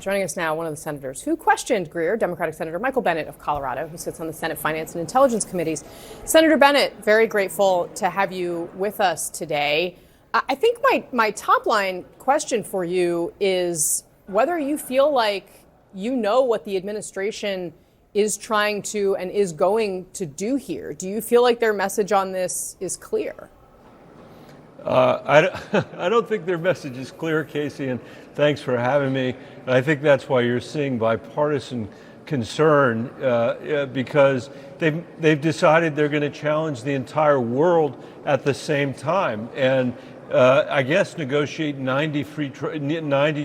Joining us now, one of the senators who questioned Greer, Democratic Senator Michael Bennet of Colorado, who sits on the Senate Finance and Intelligence Committees. Senator Bennet, very grateful to have you with us today. I think my top line question for you is whether you feel like you know what the administration is trying to and is going to do here. Do you feel like their message on this is clear? I don't think their message is clear, Kasie, and thanks for having me. And I think that's why you're seeing bipartisan concern because they've decided they're going to challenge the entire world at the same time, and I guess negotiate 90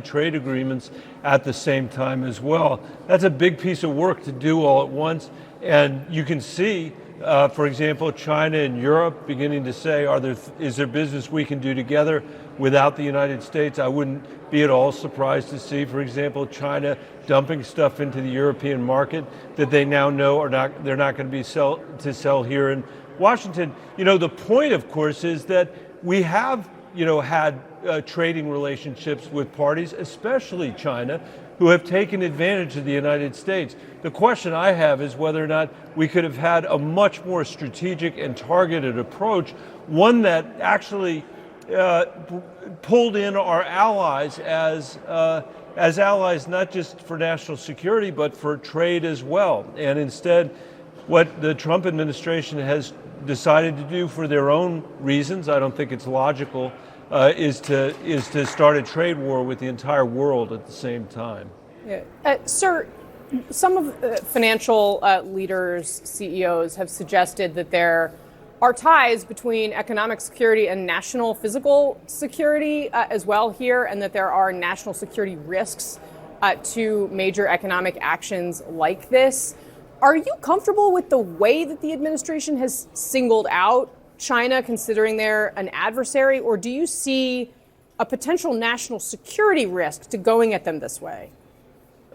trade agreements at the same time as well. That's a big piece of work to do all at once, and you can see. For example, China and Europe beginning to say, is there business we can do together without the United States? I wouldn't be at all surprised to see, for example, China dumping stuff into the European market that they now know they're not going to be sell here in Washington. You know, the point, of course, is that we have, had trading relationships with parties, especially China, who have taken advantage of the United States. The question I have is whether or not we could have had a much more strategic and targeted approach, one that actually pulled in our allies as allies, not just for national security, but for trade as well. And instead, what the Trump administration has decided to do for their own reasons, I don't think it's logical, is to start a trade war with the entire world at the same time. Yeah. Sir, some of the financial leaders, CEOs, have suggested that there are ties between economic security and national physical security as well here, and that there are national security risks to major economic actions like this. Are you comfortable with the way that the administration has singled out China, considering they're an adversary, or do you see a potential national security risk to going at them this way?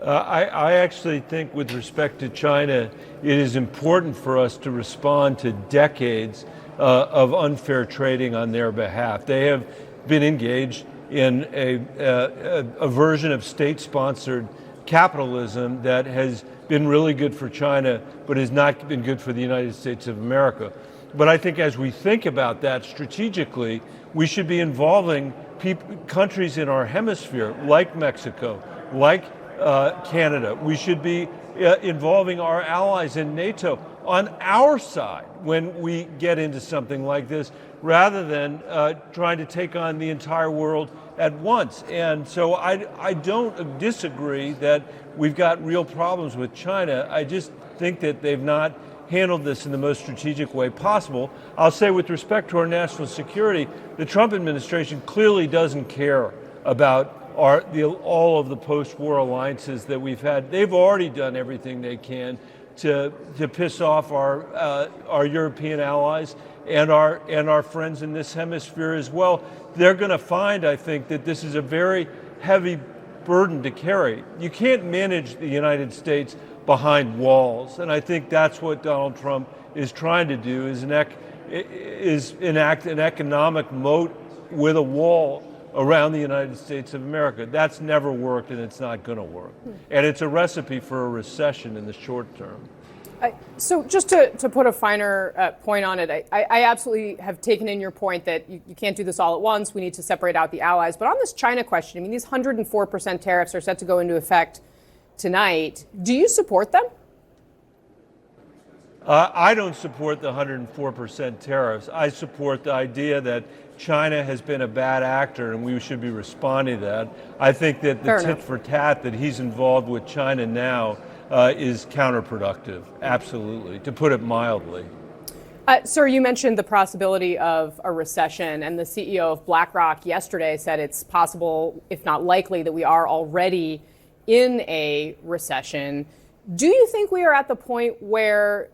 I actually think with respect to China, it is important for us to respond to decades of unfair trading on their behalf. They have been engaged in a version of state-sponsored capitalism that has been really good for China, but has not been good for the United States of America. But I think as we think about that strategically, we should be involving countries in our hemisphere, like Mexico, like Canada. We should be involving our allies in NATO on our side when we get into something like this, rather than trying to take on the entire world at once. And so I don't disagree that we've got real problems with China. I just think that they've not handled this in the most strategic way possible. I'll say with respect to our national security, the Trump administration clearly doesn't care about all of the post-war alliances that we've had. They've already done everything they can to piss off our European allies and our friends in this hemisphere as well. They're going to find, I think, that this is a very heavy burden to carry. You can't manage the United States behind walls, and I think that's what Donald Trump is trying to do, is enact an economic moat with a wall around the United States of America. That's never worked, and it's not going to work. And it's a recipe for a recession in the short term. So just to put a finer point on it, I absolutely have taken in your point that you can't do this all at once. We need to separate out the allies. But on this China question, I mean, these 104% tariffs are set to go into effect tonight. Do you support them? I don't support the 104% tariffs. I support the idea that China has been a bad actor and we should be responding to that. I think that the tit for tat that he's involved with China now is counterproductive, absolutely, to put it mildly. Sir, you mentioned the possibility of a recession, and the CEO of BlackRock yesterday said it's possible, if not likely, that we are already in a recession. Do you think we are at the point where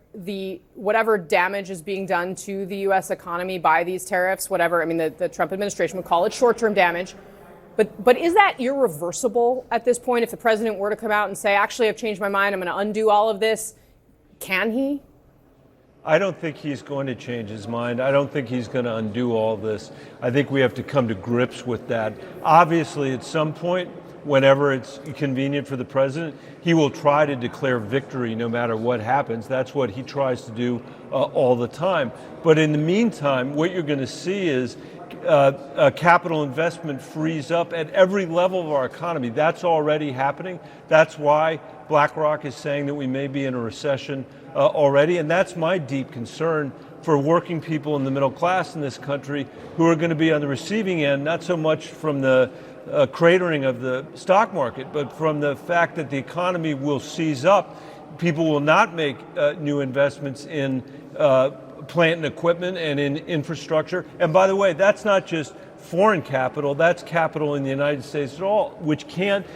whatever damage is being done to the U.S. economy by these tariffs, whatever, I mean, the Trump administration would call it short-term damage, but is that irreversible at this point? If the president were to come out and say, actually, I've changed my mind, I'm going to undo all of this, can he? I don't think he's going to change his mind. I don't think he's going to undo all this. I think we have to come to grips with that. Obviously, at some point, whenever it's convenient for the president, he will try to declare victory no matter what happens. That's what he tries to do all the time. But in the meantime, what you're going to see is capital investment frees up at every level of our economy. That's already happening. That's why BlackRock is saying that we may be in a recession already. And that's my deep concern for working people in the middle class in this country who are going to be on the receiving end, not so much from the cratering of the stock market, but from the fact that the economy will seize up. People will not make new investments in plant and equipment and in infrastructure. And by the way, that's not just foreign capital, that's capital in the United States at all, which can't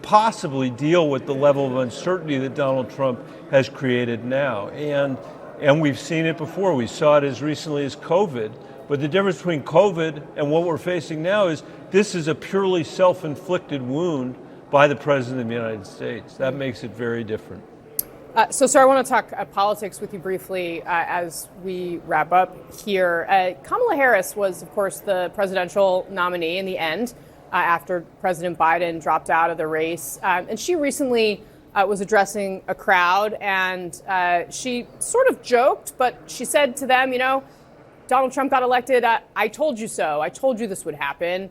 possibly deal with the level of uncertainty that Donald Trump has created now. And we've seen it before. We saw it as recently as COVID. But the difference between COVID and what we're facing now is this is a purely self-inflicted wound by the President of the United States. That makes it very different. So, sir, I want to talk politics with you briefly as we wrap up here. Kamala Harris was, of course, the presidential nominee in the end after President Biden dropped out of the race. And she recently was addressing a crowd, and she sort of joked, but she said to them, Donald Trump got elected. I told you so. I told you this would happen.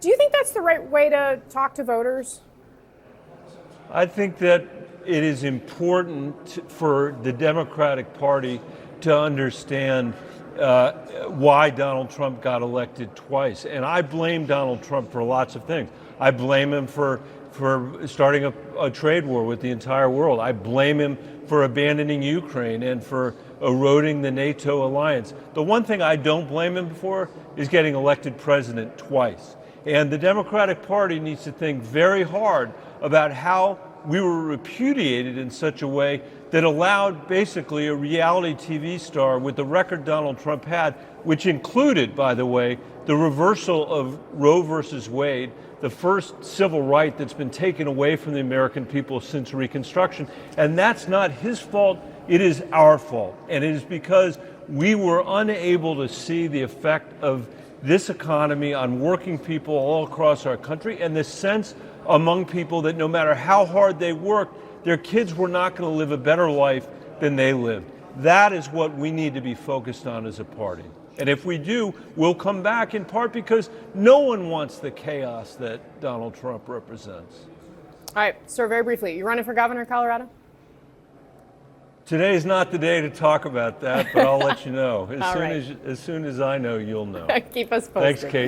Do you think that's the right way to talk to voters? I think that it is important for the Democratic Party to understand why Donald Trump got elected twice. And I blame Donald Trump for lots of things. I blame him for starting a trade war with the entire world. I blame him for abandoning Ukraine and for eroding the NATO alliance. The one thing I don't blame him for is getting elected president twice. And the Democratic Party needs to think very hard about how we were repudiated in such a way that allowed basically a reality TV star with the record Donald Trump had, which included, by the way, the reversal of Roe versus Wade, the first civil right that's been taken away from the American people since Reconstruction. And that's not his fault, it is our fault. And it is because we were unable to see the effect of this economy on working people all across our country, and the sense among people that no matter how hard they worked, their kids were not going to live a better life than they lived. That is what we need to be focused on as a party. And if we do, we'll come back in part because no one wants the chaos that Donald Trump represents. All right, sir, very briefly, you running for governor of Colorado? Today is not the day to talk about that, but I'll let you know. As soon as I know, you'll know. Keep us posted. Thanks, Kasie.